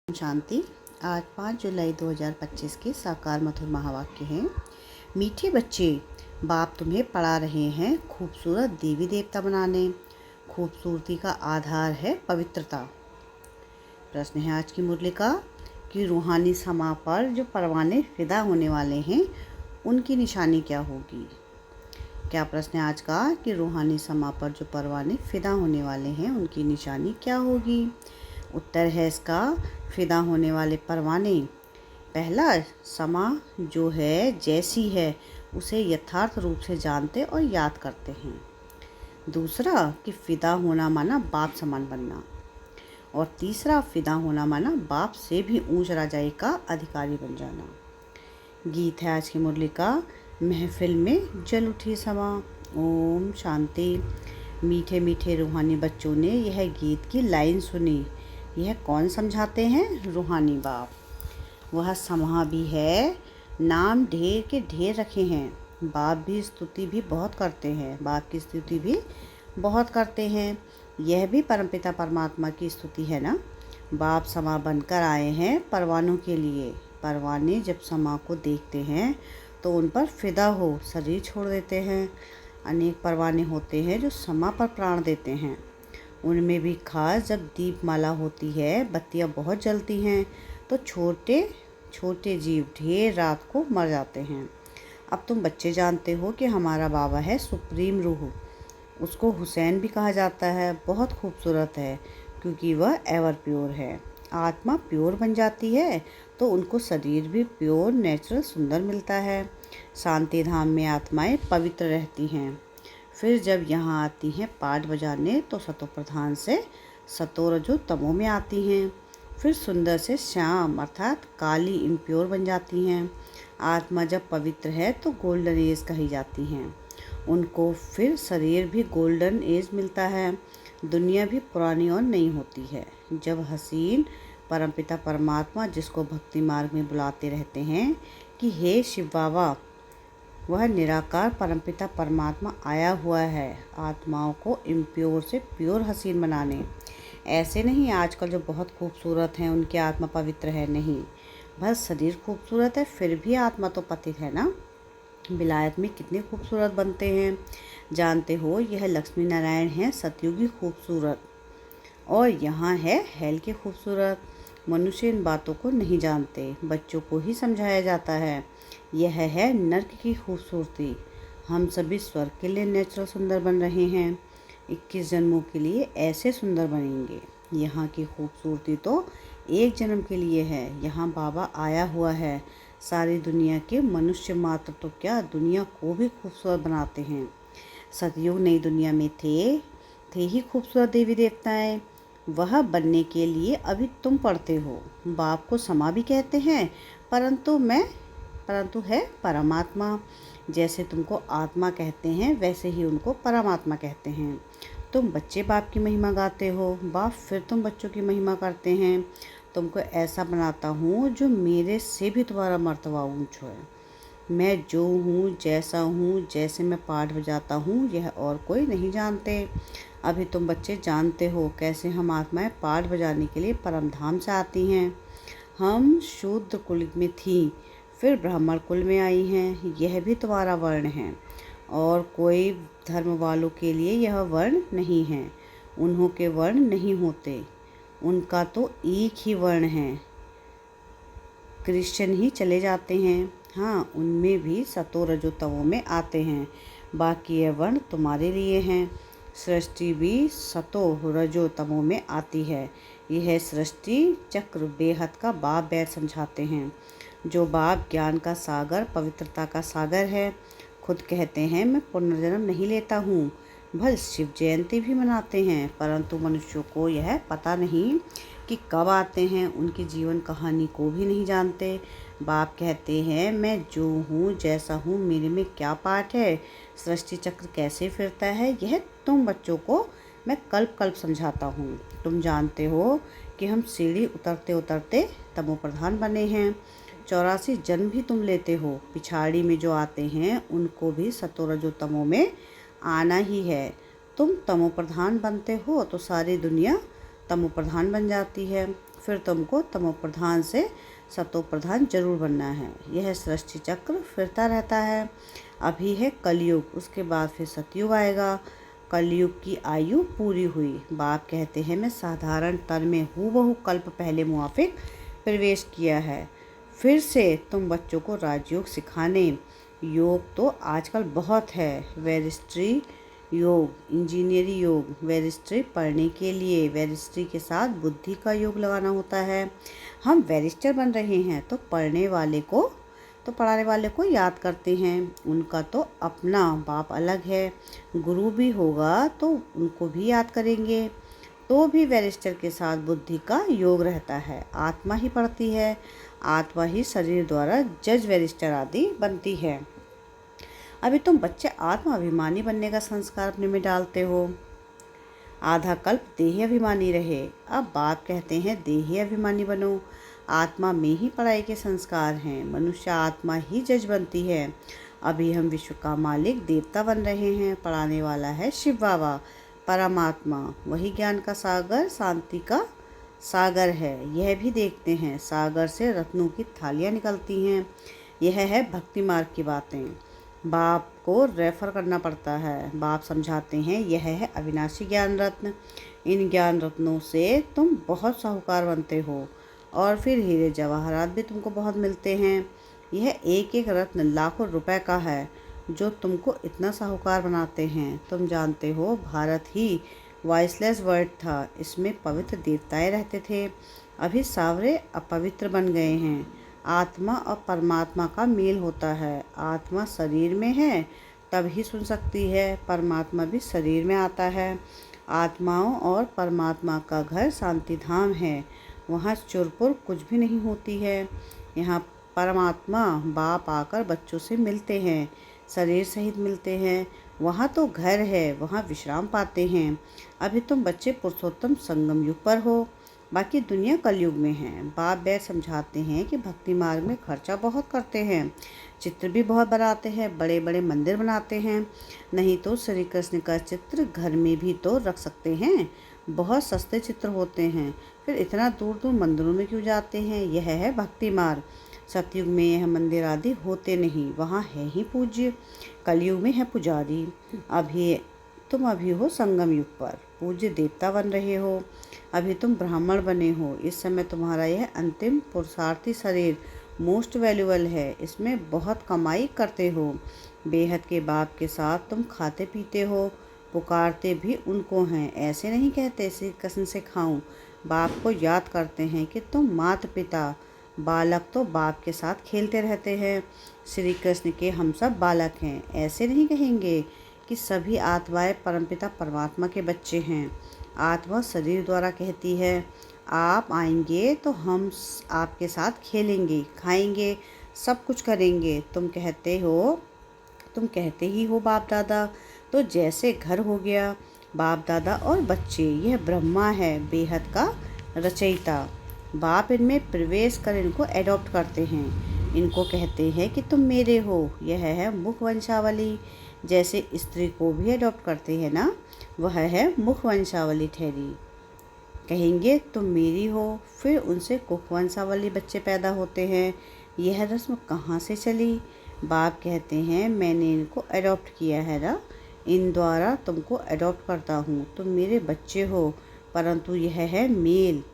शांति। आज 5 जुलाई 2025 के साकार मधुर महावाक्य हैं। मीठे बच्चे, बाप तुम्हें पढ़ा रहे हैं खूबसूरत देवी देवता बनाने। खूबसूरती का आधार है पवित्रता। प्रश्न है आज की मुरली का कि रूहानी समा पर जो परवाने फिदा होने वाले हैं उनकी निशानी क्या होगी। क्या प्रश्न है आज का कि रूहानी समा पर जो परवाने फिदा होने वाले हैं उनकी निशानी क्या होगी। उत्तर है इसका फिदा होने वाले परवाने। पहला, समा जो है जैसी है उसे यथार्थ रूप से जानते और याद करते हैं। दूसरा कि फिदा होना माना बाप समान बनना। और तीसरा, फिदा होना माना बाप से भी ऊंच राजाई का अधिकारी बन जाना। गीत है आज की मुरली का, महफिल में जल उठी समा। ओम शांति। मीठे मीठे रूहानी बच्चों ने यह गीत की लाइन सुनी। यह कौन समझाते हैं? रूहानी बाप। वह समा भी है, नाम ढेर के ढेर रखे हैं। बाप भी स्तुति भी बहुत करते हैं, बाप की स्तुति भी बहुत करते हैं। यह भी परमपिता परमात्मा की स्तुति है ना। बाप समा बनकर आए हैं परवानों के लिए। परवाने जब समा को देखते हैं तो उन पर फिदा हो शरीर छोड़ देते हैं। अनेक परवाने होते हैं जो समा पर प्राण देते हैं। उनमें भी खास जब दीपमाला होती है, बत्तियां बहुत जलती हैं तो छोटे छोटे जीव ढेर रात को मर जाते हैं। अब तुम बच्चे जानते हो कि हमारा बाबा है सुप्रीम रूह। उसको हुसैन भी कहा जाता है। बहुत खूबसूरत है क्योंकि वह एवर प्योर है। आत्मा प्योर बन जाती है तो उनको शरीर भी प्योर नेचुरल सुंदर मिलता है। शांति धाम में आत्माएं पवित्र रहती हैं। फिर जब यहाँ आती हैं पाठ बजाने तो सतो प्रधान से सतो रजो तमो में आती हैं। फिर सुंदर से श्याम अर्थात काली इम्प्योर बन जाती हैं। आत्मा जब पवित्र है तो गोल्डन एज कही जाती हैं। उनको फिर शरीर भी गोल्डन एज मिलता है। दुनिया भी पुरानी और नई होती है। जब हसीन परमपिता परमात्मा जिसको भक्ति मार्ग में बुलाते रहते हैं कि हे शिव बाबा, वह निराकार परमपिता परमात्मा आया हुआ है आत्माओं को इम्प्योर से प्योर हसीन बनाने। ऐसे नहीं आजकल जो बहुत खूबसूरत हैं उनकी आत्मा पवित्र है, नहीं, बस शरीर खूबसूरत है फिर भी आत्मा तो पतित है ना। विलायत में कितने खूबसूरत बनते हैं जानते हो। यह लक्ष्मी नारायण हैं सतयुगी खूबसूरत, और यहाँ है हेल के खूबसूरत। मनुष्य इन बातों को नहीं जानते, बच्चों को ही समझाया जाता है। यह है नर्क की खूबसूरती। हम सभी स्वर्ग के लिए नेचुरल सुंदर बन रहे हैं। 21 जन्मों के लिए ऐसे सुंदर बनेंगे। यहाँ की खूबसूरती तो एक जन्म के लिए है। यहाँ बाबा आया हुआ है। सारी दुनिया के मनुष्य मात्र तो क्या, दुनिया को भी खूबसूरत बनाते हैं। सतयुग नई दुनिया में थे ही खूबसूरत देवी देवताएं। वह बनने के लिए अभी तुम पढ़ते हो। बाप को समा भी कहते हैं, परंतु है परमात्मा। जैसे तुमको आत्मा कहते हैं वैसे ही उनको परमात्मा कहते हैं। तुम बच्चे बाप की महिमा गाते हो, बाप फिर तुम बच्चों की महिमा करते हैं। तुमको ऐसा बनाता हूँ जो मेरे से भी तुम्हारा मर्तबा ऊंच है। मैं जो हूँ, जैसा हूँ, जैसे मैं पाठ बजाता हूँ, यह और कोई नहीं जानते। अभी तुम बच्चे जानते हो कैसे हम आत्माएं पाठ बजाने के लिए परम धाम से आती हैं। हम शूद्र कुल में थी, फिर ब्राह्मण कुल में आई हैं। यह भी तुम्हारा वर्ण है, और कोई धर्म वालों के लिए यह वर्ण नहीं है। उन्हों के वर्ण नहीं होते, उनका तो एक ही वर्ण है। क्रिश्चियन ही चले जाते हैं, हाँ, उनमें भी सतो रजो तमो में आते हैं। बाकी यह वर्ण तुम्हारे लिए हैं। सृष्टि भी सतो रजो तमो में आती है। यह सृष्टि चक्र बेहद का बाप बैठ समझाते हैं। जो बाप ज्ञान का सागर, पवित्रता का सागर है, खुद कहते हैं मैं पुनर्जन्म नहीं लेता हूँ। भल शिव जयंती भी मनाते हैं, परंतु मनुष्यों को यह पता नहीं कि कब आते हैं। उनकी जीवन कहानी को भी नहीं जानते। बाप कहते हैं मैं जो हूँ, जैसा हूँ, मेरे में क्या पाठ है, सृष्टि चक्र कैसे फिरता है, यह तुम बच्चों को मैं कल्प कल्प समझाता हूँ। तुम जानते हो कि हम सीढ़ी उतरते उतरते तमो प्रधान बने हैं। 84 जन्म भी तुम लेते हो। पिछाड़ी में जो आते हैं उनको भी सतो रजो तमो में आना ही है। तुम तमो प्रधान बनते हो तो सारी दुनिया तमो प्रधान बन जाती है। फिर तुमको तमो प्रधान से सतो प्रधान जरूर बनना है। यह सृष्टि चक्र फिरता रहता है। अभी है कलयुग, उसके बाद फिर सतयुग आएगा। कलयुग की आयु पूरी हुई। बाप कहते हैं मैं साधारण तन में हूबहू कल्प पहले मुआफिक प्रवेश किया है। फिर से तुम बच्चों को राजयोग सिखाने। योग तो आजकल बहुत है, वेरिस्ट्री योग, इंजीनियरी योग, वेरिस्ट्री पढ़ने के लिए वेरिस्ट्री के साथ बुद्धि का योग लगाना होता है। हम वेरिस्टर बन रहे हैं तो पढ़ाने वाले को याद करते हैं। उनका तो अपना बाप अलग है, गुरु भी होगा तो उनको भी याद करेंगे। तो भी वेरिस्टर के साथ बुद्धि का योग रहता है। आत्मा ही पढ़ती है, आत्मा ही शरीर द्वारा जज वेरिस्टर आदि बनती है। अभी तुम बच्चे आत्मा अभिमानी बनने का संस्कार अपने में डालते हो। आधा कल्प देही अभिमानी रहे, अब बाप कहते हैं देही अभिमानी बनो। आत्मा में ही पढ़ाई के संस्कार हैं। मनुष्य आत्मा ही जज बनती है। अभी हम विश्व का मालिक देवता बन रहे हैं। पढ़ाने वाला है शिव बाबा, परमात्मा, वही ज्ञान का सागर, शांति का सागर है। यह भी देखते हैं सागर से रत्नों की थालियाँ निकलती हैं। यह है भक्ति मार्ग की बातें। बाप को रेफर करना पड़ता है। बाप समझाते हैं यह है अविनाशी ज्ञान रत्न। इन ज्ञान रत्नों से तुम बहुत साहूकार बनते हो और फिर हीरे जवाहरात भी तुमको बहुत मिलते हैं। यह एक एक रत्न लाखों रुपए का है जो तुमको इतना साहूकार बनाते हैं। तुम जानते हो भारत ही वॉइसलेस वर्ड था, इसमें पवित्र देवताएं रहते थे। अभी सावरे अपवित्र बन गए हैं। आत्मा और परमात्मा का मेल होता है। आत्मा शरीर में है तब ही सुन सकती है, परमात्मा भी शरीर में आता है। आत्माओं और परमात्मा का घर शांति धाम है, वहाँ चुरपुर कुछ भी नहीं होती है। यहाँ परमात्मा बाप आकर बच्चों से मिलते हैं, शरीर सहित मिलते हैं। वहाँ तो घर है, वहाँ विश्राम पाते हैं। अभी तुम बच्चे पुरुषोत्तम संगम युग पर हो, बाकी दुनिया कलयुग में है। बाप बैठ समझाते हैं कि भक्ति मार्ग में खर्चा बहुत करते हैं, चित्र भी बहुत बनाते हैं, बड़े बड़े मंदिर बनाते हैं। नहीं तो श्री कृष्ण का चित्र घर में भी तो रख सकते हैं, बहुत सस्ते चित्र होते हैं। फिर इतना दूर दूर मंदिरों में क्यों जाते हैं? यह है भक्ति मार्ग। सतयुग में यह मंदिर आदि होते नहीं, वहाँ है ही पूज्य। कलयुग में है पुजारी। तुम अभी हो संगम युग पर, पूज्य देवता बन रहे हो। अभी तुम ब्राह्मण बने हो। इस समय तुम्हारा यह अंतिम पुरुषार्थी शरीर मोस्ट वैल्यूबल है, इसमें बहुत कमाई करते हो। बेहद के बाप के साथ तुम खाते पीते हो, पुकारते भी उनको हैं। ऐसे नहीं कहते श्री कृष्ण से खाऊं। बाप को याद करते हैं कि तुम माता पिता, बालक तो बाप के साथ खेलते रहते हैं। श्री कृष्ण के हम सब बालक हैं। ऐसे नहीं कहेंगे कि सभी आत्माएं परमपिता परमात्मा के बच्चे हैं। आत्मा शरीर द्वारा कहती है आप आएंगे तो हम आपके साथ खेलेंगे, खाएंगे, सब कुछ करेंगे। तुम कहते ही हो बाप दादा, तो जैसे घर हो गया। बाप दादा और बच्चे, यह ब्रह्मा है बेहद का रचयिता। बाप इनमें प्रवेश कर इनको एडॉप्ट करते हैं। इनको कहते हैं कि तुम मेरे हो। यह है मुख वंशावली। जैसे स्त्री को भी एडॉप्ट करते हैं ना, वह है मुख वंशावली ठहरी। कहेंगे तुम मेरी हो, फिर उनसे कुख वंशावली बच्चे पैदा होते हैं। यह रस्म कहाँ से चली? बाप कहते हैं मैंने इनको एडॉप्ट किया है ना, इन द्वारा तुमको एडॉप्ट करता हूँ। तुम मेरे बच्चे हो, परंतु यह है मेल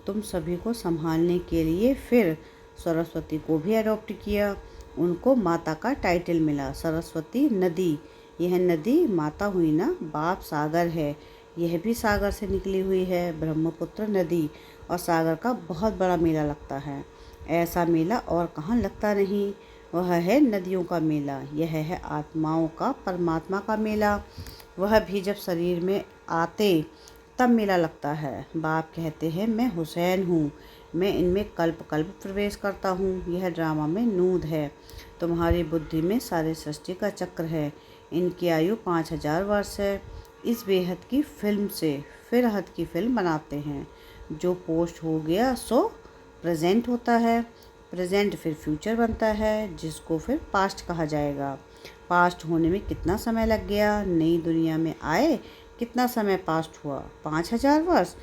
तुम सभी को संभालने के लिए। फिर सरस्वती को भी एडॉप्ट किया, उनको माता का टाइटल मिला। सरस्वती नदी, यह नदी माता हुई ना। बाप सागर है, यह भी सागर से निकली हुई है। ब्रह्मपुत्र नदी और सागर का बहुत बड़ा मेला लगता है। ऐसा मेला और कहाँ लगता नहीं, वह है नदियों का मेला। यह है आत्माओं का परमात्मा का मेला, वह भी जब शरीर में आते तब मेला लगता है। बाप कहते हैं मैं हुसैन हूँ, मैं इनमें कल्प कल्प प्रवेश करता हूँ। यह ड्रामा में नूद है, तुम्हारी बुद्धि में सारे सृष्टि का चक्र है। इनकी आयु 5000 वर्ष है। इस बेहद की फिल्म से फिर हद की फिल्म बनाते हैं। जो पोस्ट हो गया सो प्रेजेंट होता है, प्रेजेंट फिर फ्यूचर बनता है, जिसको फिर पास्ट कहा जाएगा। पास्ट होने में कितना समय लग गया, नई दुनिया में आए कितना समय पास्ट हुआ, 5000 वर्ष।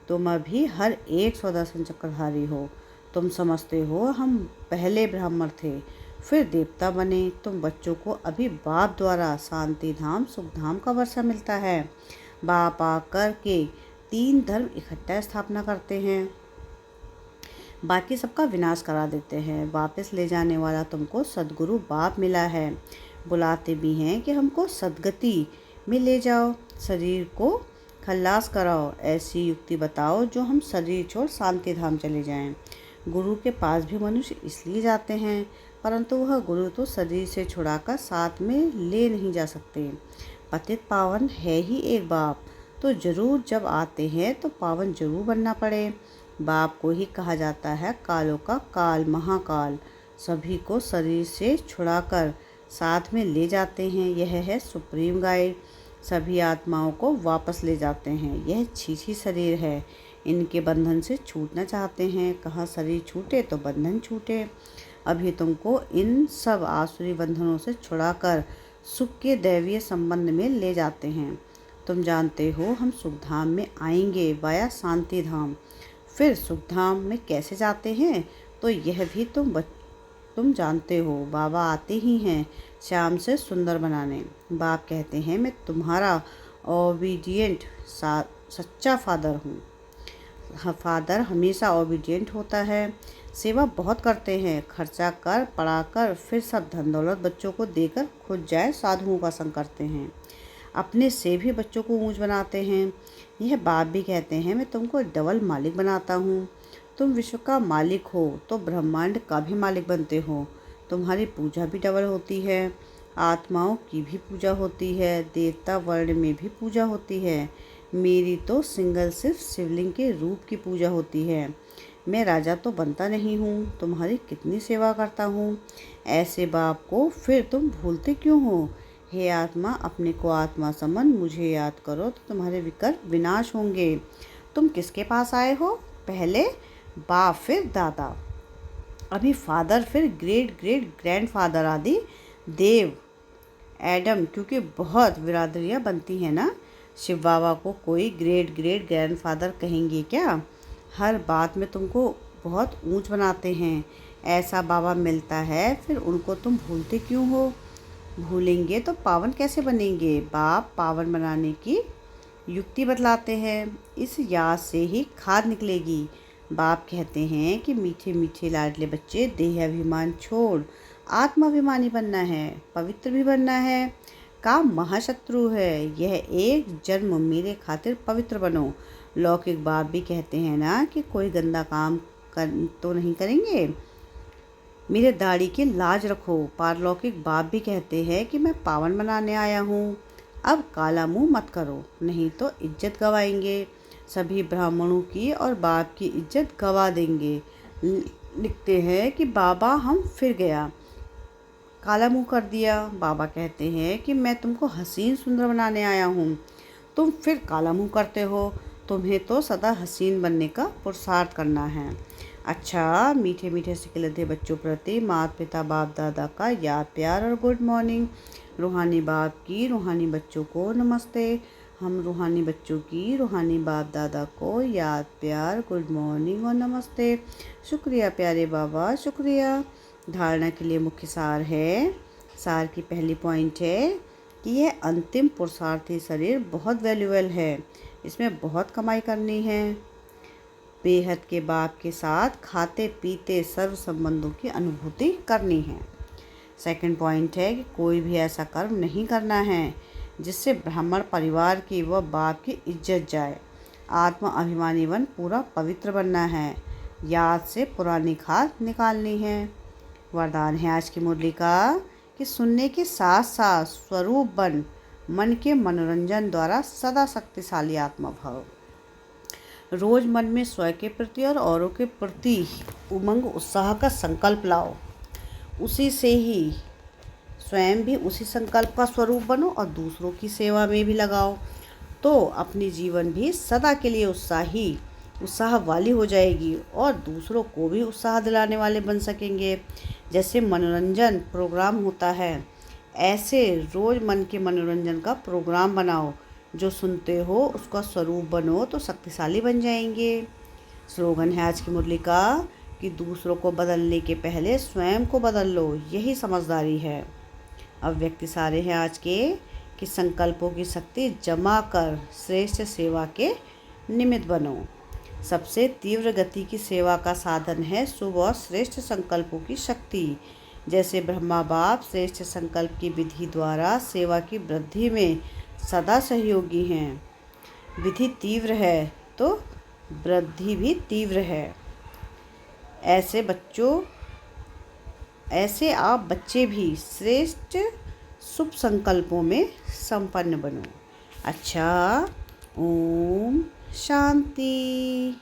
तुम अभी हर एक सुदर्शन चक्रधारी हो। तुम समझते हो हम पहले ब्राह्मण थे, फिर देवता बने। तुम बच्चों को अभी बाप द्वारा शांति धाम सुख धाम का वर्षा मिलता है। बाप आकर के 3 धर्म इकट्ठा स्थापना करते हैं, बाकी सबका विनाश करा देते हैं। वापस ले जाने वाला तुमको सदगुरु बाप मिला है। बुलाते भी हैं कि हमको सदगति में ले जाओ, शरीर को खल्लास कराओ। ऐसी युक्ति बताओ जो हम शरीर छोड़ शांति धाम चले जाएं। गुरु के पास भी मनुष्य इसलिए जाते हैं, परंतु वह गुरु तो शरीर से छुड़ाकर साथ में ले नहीं जा सकते। पतित पावन है ही एक बाप, तो जरूर जब आते हैं तो पावन जरूर बनना पड़े। बाप को ही कहा जाता है कालों का काल, महाकाल। सभी को शरीर से छुड़ाकर साथ में ले जाते हैं। यह है सुप्रीम गाइड। सभी आत्माओं को वापस ले जाते हैं। यह छीछी शरीर है, इनके बंधन से छूटना चाहते हैं। कहाँ शरीर छूटे तो बंधन छूटे। अभी तुमको इन सब आसुरी बंधनों से छुड़ाकर सुख के दैवीय संबंध में ले जाते हैं। तुम जानते हो हम सुखधाम में आएंगे वाया शांति धाम। फिर सुखधाम में कैसे जाते हैं तो यह भी तुम जानते हो। बाबा आते ही हैं शाम से सुंदर बनाने। बाप कहते हैं मैं तुम्हारा ओबीडियंट सच्चा फादर हूँ। फादर हमेशा ओबीडियंट होता है। सेवा बहुत करते हैं, खर्चा कर पढ़ाकर फिर सब धन दौलत बच्चों को देकर खुद जाए साधुओं का संग करते हैं। अपने से भी बच्चों को ऊंच बनाते हैं। यह बाप भी कहते हैं मैं तुमको डबल मालिक बनाता हूँ। तुम विश्व का मालिक हो तो ब्रह्मांड का भी मालिक बनते हो। तुम्हारी पूजा भी डबल होती है। आत्माओं की भी पूजा होती है, देवता वर्ण में भी पूजा होती है। मेरी तो सिंगल सिर्फ शिवलिंग के रूप की पूजा होती है। मैं राजा तो बनता नहीं हूँ, तुम्हारी कितनी सेवा करता हूँ। ऐसे बाप को फिर तुम भूलते क्यों हो। हे आत्मा, अपने को आत्मा समझ मुझे याद करो तो तुम्हारे विकल्प विनाश होंगे। तुम किसके पास आए हो? पहले बाप, फिर दादा, अभी फादर, फिर ग्रेट ग्रेट ग्रैंडफादर आदि देव एडम, क्योंकि बहुत बिरादरियाँ बनती हैं ना। शिव बाबा को कोई ग्रेट ग्रेट ग्रैंडफादर कहेंगे क्या? हर बात में तुमको बहुत ऊंच बनाते हैं। ऐसा बाबा मिलता है, फिर उनको तुम भूलते क्यों हो? भूलेंगे तो पावन कैसे बनेंगे? बाप पावन बनाने की युक्ति बतलाते हैं। इस याद से ही खाद निकलेगी। बाप कहते हैं कि मीठे मीठे लाडले बच्चे, देह अभिमान छोड़ आत्माभिमानी बनना है, पवित्र भी बनना है। काम महाशत्रु है, यह एक जन्म मेरे खातिर पवित्र बनो। लौकिक बाप भी कहते हैं ना कि कोई गंदा काम तो नहीं करेंगे, मेरे दाढ़ी की लाज रखो। पारलौकिक बाप भी कहते हैं कि मैं पावन बनाने आया हूँ, अब काला मुंह मत करो नहीं तो इज्जत गवाएंगे। सभी ब्राह्मणों की और बाप की इज्जत गवा देंगे। लिखते हैं कि बाबा हम फिर गया, काला मुंह कर दिया। बाबा कहते हैं कि मैं तुमको हसीन सुंदर बनाने आया हूँ, तुम फिर काला मुंह करते हो। तुम्हें तो सदा हसीन बनने का पुरुषार्थ करना है। अच्छा, मीठे मीठे सिखलते बच्चों प्रति माता पिता बाप दादा का याद प्यार और गुड मॉर्निंग। रूहानी बाप की रूहानी बच्चों को नमस्ते। हम रूहानी बच्चों की रूहानी बाप दादा को याद प्यार गुड मॉर्निंग और नमस्ते। शुक्रिया प्यारे बाबा, शुक्रिया। धारणा के लिए मुख्य सार है। सार की पहली पॉइंट है कि यह अंतिम पुरुषार्थी शरीर बहुत वैल्यूएबल है, इसमें बहुत कमाई करनी है। बेहद के बाप के साथ खाते पीते सर्व संबंधों की अनुभूति करनी है। सेकंड पॉइंट है कि कोई भी ऐसा कर्म नहीं करना है जिससे ब्राह्मण परिवार की व बाप की इज्जत जाए। आत्मा अभिमानी बन पूरा पवित्र बनना है। याद से पुरानी खाद निकालनी है। वरदान है आज की मुरली का कि सुनने के साथ साथ स्वरूप बन मन के मनोरंजन द्वारा सदा शक्तिशाली आत्मा भव। रोज मन में स्वयं के प्रति और औरों के प्रति उमंग उत्साह का संकल्प लाओ। उसी से ही स्वयं भी उसी संकल्प का स्वरूप बनो और दूसरों की सेवा में भी लगाओ, तो अपनी जीवन भी सदा के लिए उत्साह वाली हो जाएगी और दूसरों को भी उत्साह दिलाने वाले बन सकेंगे। जैसे मनोरंजन प्रोग्राम होता है, ऐसे रोज़ मन के मनोरंजन का प्रोग्राम बनाओ जो सुनते हो उसका स्वरूप बनो तो शक्तिशाली बन जाएंगे। स्लोगन है आज की मुरली का कि दूसरों को बदलने के पहले स्वयं को बदल लो, यही समझदारी है। अब व्यक्ति सारे हैं आज के कि संकल्पों की शक्ति जमा कर श्रेष्ठ सेवा के निमित्त बनो। सबसे तीव्र गति की सेवा का साधन है शुभ और श्रेष्ठ संकल्पों की शक्ति। जैसे ब्रह्मा बाप श्रेष्ठ संकल्प की विधि द्वारा सेवा की वृद्धि में सदा सहयोगी हैं। विधि तीव्र है तो वृद्धि भी तीव्र है। ऐसे आप बच्चे भी श्रेष्ठ शुभ संकल्पों में संपन्न बनो। अच्छा, ओम शांति।